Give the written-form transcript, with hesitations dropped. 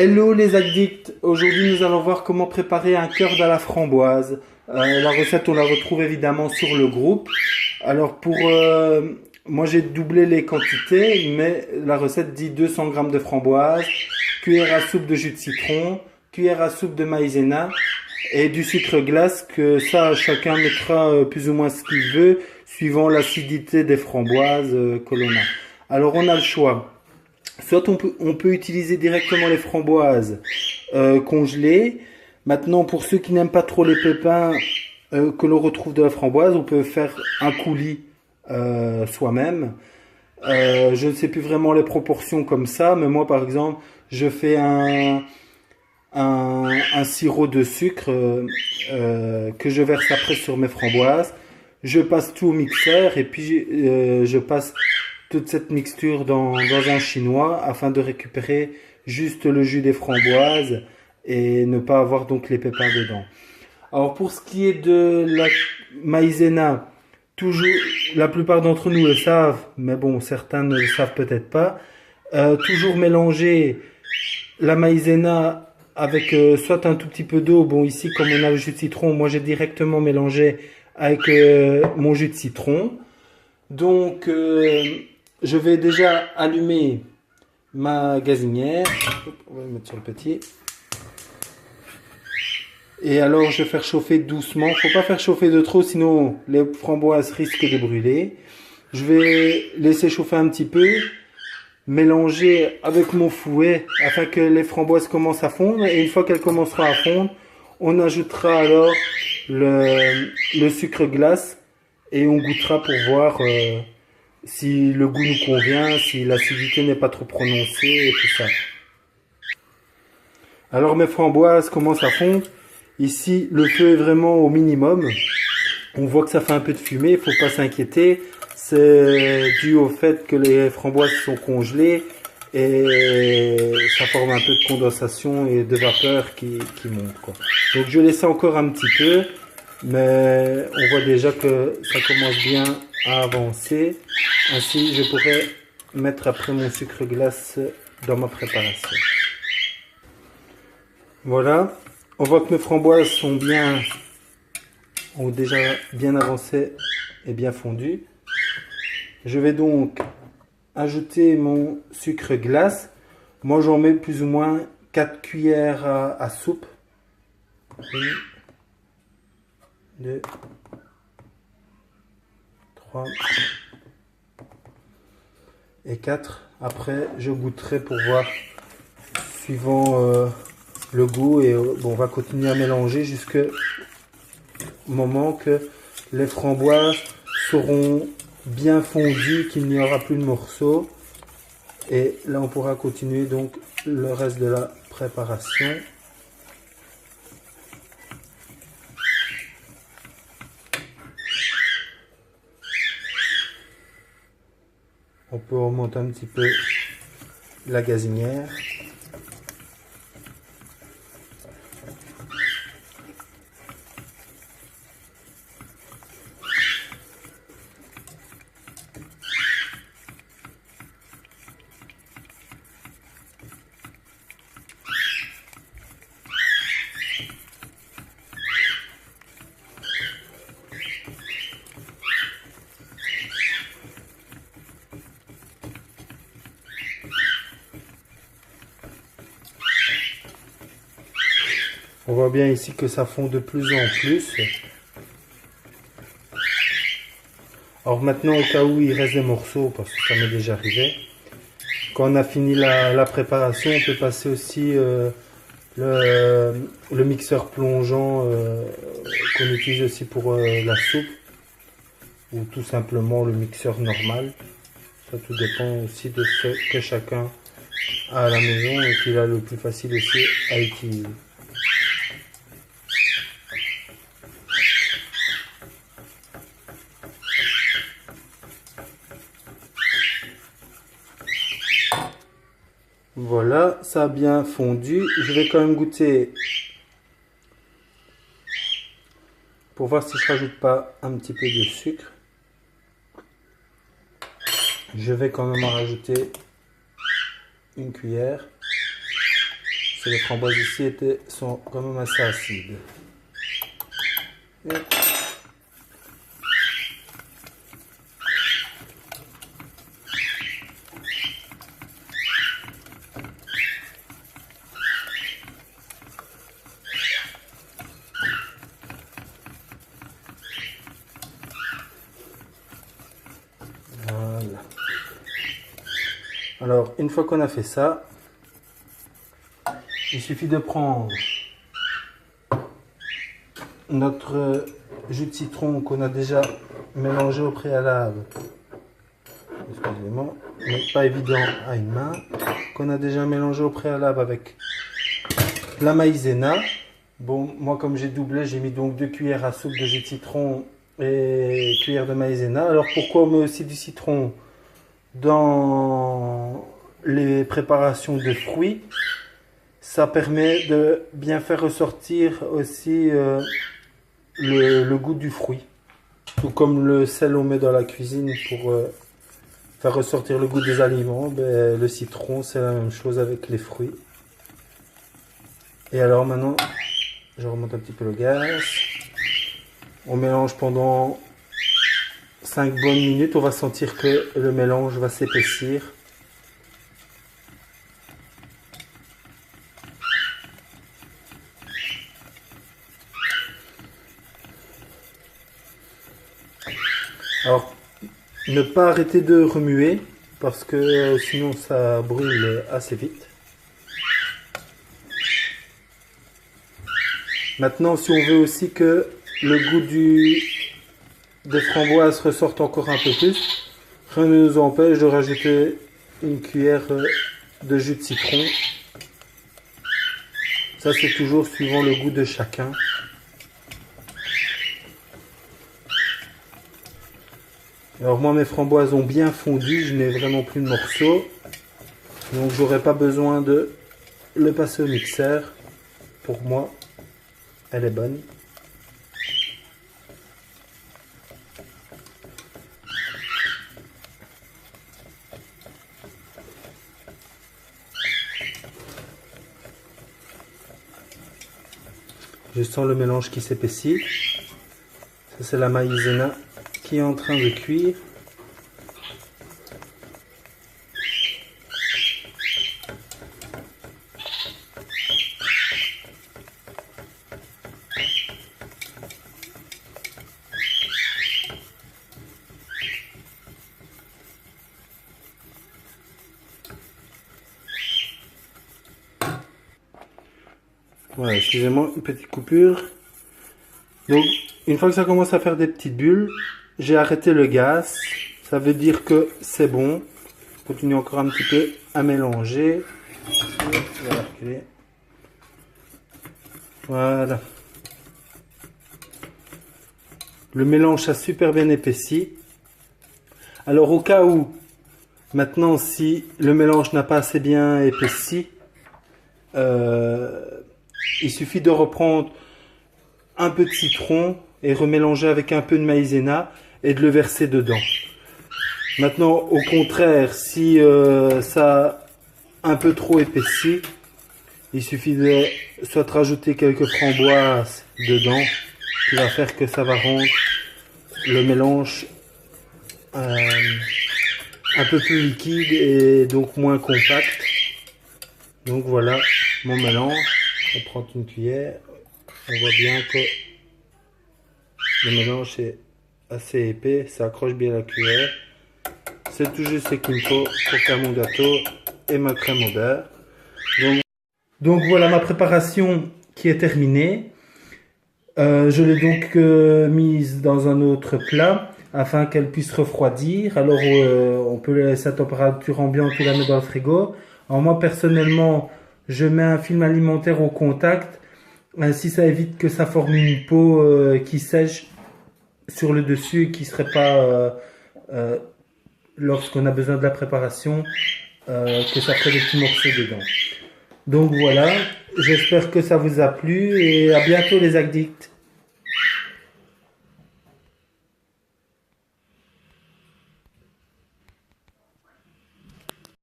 Hello les addicts, aujourd'hui nous allons voir comment préparer un cœur à la framboise. La recette on la retrouve évidemment sur le groupe. Alors moi j'ai doublé les quantités, mais la recette dit 200 g de framboise, cuillère à soupe de jus de citron, cuillère à soupe de maïzena et du sucre glace, que ça chacun mettra plus ou moins ce qu'il veut suivant l'acidité des framboises que l'on a. Alors on a le choix. Soit on peut utiliser directement les framboises congelées. Maintenant, pour ceux qui n'aiment pas trop les pépins que l'on retrouve de la framboise, on peut faire un coulis soi-même. Je ne sais plus vraiment les proportions comme ça, mais moi par exemple, je fais un sirop de sucre que je verse après sur mes framboises. Je passe tout au mixeur et puis je passe toute cette mixture dans un chinois afin de récupérer juste le jus des framboises et ne pas avoir donc les pépins dedans. Alors pour ce qui est de la maïzena, toujours, la plupart d'entre nous le savent, mais bon, certains ne le savent peut-être pas. Toujours mélanger la maïzena avec soit un tout petit peu d'eau. Bon, ici comme on a le jus de citron, moi j'ai directement mélangé avec mon jus de citron. Donc je vais déjà allumer ma gazinière. On va le mettre sur le petit. Et alors je vais faire chauffer doucement. Il ne faut pas faire chauffer de trop, sinon les framboises risquent de brûler. Je vais laisser chauffer un petit peu, mélanger avec mon fouet afin que les framboises commencent à fondre. Et une fois qu'elles commenceront à fondre, on ajoutera alors le sucre glace et on goûtera pour voir si le goût nous convient, si l'acidité n'est pas trop prononcée et tout ça. Alors mes framboises commencent à fondre. Ici, le feu est vraiment au minimum. On voit que ça fait un peu de fumée, il ne faut pas s'inquiéter. C'est dû au fait que les framboises sont congelées et ça forme un peu de condensation et de vapeur qui monte, quoi. Donc je laisse encore un petit peu, mais on voit déjà que ça commence bien à avancer. Ainsi, je pourrais mettre après mon sucre glace dans ma préparation. Voilà, on voit que mes framboises ont déjà bien avancé et bien fondu. Je vais donc ajouter mon sucre glace. Moi, j'en mets plus ou moins 4 cuillères à soupe. 1, 2, 3 et 4. Après, je goûterai pour voir suivant le goût. Et bon, on va continuer à mélanger jusqu'au moment que les framboises seront bien fondues, qu'il n'y aura plus de morceaux. Et là, on pourra continuer donc le reste de la préparation. On peut remonter un petit peu la gazinière. On voit bien ici que ça fond de plus en plus. Alors maintenant, au cas où il reste des morceaux, parce que ça m'est déjà arrivé, quand on a fini la préparation, on peut passer aussi le mixeur plongeant qu'on utilise aussi pour la soupe, ou tout simplement le mixeur normal. Ça tout dépend aussi de ce que chacun a à la maison et qu'il a le plus facile aussi à utiliser. Voilà, ça a bien fondu. Je vais quand même goûter pour voir si je rajoute pas un petit peu de sucre. Je vais quand même en rajouter une cuillère. Parce que les framboises ici sont quand même assez acides. Et voilà. Alors, une fois qu'on a fait ça, il suffit de prendre notre jus de citron qu'on a déjà mélangé au préalable. Excusez-moi, mais pas évident à une main. Qu'on a déjà mélangé au préalable avec la maïzena. Bon, moi comme j'ai doublé, j'ai mis donc 2 cuillères à soupe de jus de citron et cuillère de maïzena. Alors pourquoi on met aussi du citron dans les préparations de fruits? Ça permet de bien faire ressortir aussi le goût du fruit. Tout comme le sel on met dans la cuisine pour faire ressortir le goût des aliments, ben, le citron c'est la même chose avec les fruits. Et alors maintenant, je remonte un petit peu le gaz. On mélange pendant 5 bonnes minutes. On va sentir que le mélange va s'épaissir. Alors, ne pas arrêter de remuer parce que sinon ça brûle assez vite. Maintenant, si on veut aussi que le goût des framboises ressorte encore un peu plus, rien ne nous empêche de rajouter une cuillère de jus de citron. Ça, c'est toujours suivant le goût de chacun. Alors moi, mes framboises ont bien fondu, je n'ai vraiment plus de morceaux. Donc, j'aurais pas besoin de le passer au mixeur. Pour moi, elle est bonne. Je sens le mélange qui s'épaissit. Ça, c'est la maïzena qui est en train de cuire. Voilà, excusez-moi, une petite coupure. Donc, une fois que ça commence à faire des petites bulles, j'ai arrêté le gaz. Ça veut dire que c'est bon. Je continue encore un petit peu à mélanger. Voilà. Le mélange a super bien épaissi. Alors, au cas où, maintenant, si le mélange n'a pas assez bien épaissi, il suffit de reprendre un peu de citron et remélanger avec un peu de maïzena et de le verser dedans. Maintenant, au contraire, si ça a un peu trop épaissi, il suffit de soit rajouter quelques framboises dedans, qui va faire que ça va rendre le mélange un peu plus liquide et donc moins compact. Donc voilà mon mélange. On prend une cuillère, on voit bien que le mélange est assez épais, ça accroche bien la cuillère. C'est tout juste ce qu'il me faut pour faire mon gâteau et ma crème au beurre. Donc voilà ma préparation qui est terminée. Je l'ai donc mise dans un autre plat afin qu'elle puisse refroidir. Alors on peut la laisser à température ambiante ou la mettre dans le frigo. Alors moi personnellement, je mets un film alimentaire au contact. Ainsi ça évite que ça forme une peau qui sèche sur le dessus et qui ne serait pas, lorsqu'on a besoin de la préparation, que ça ferait des petits morceaux dedans. Donc voilà, j'espère que ça vous a plu et à bientôt les addicts.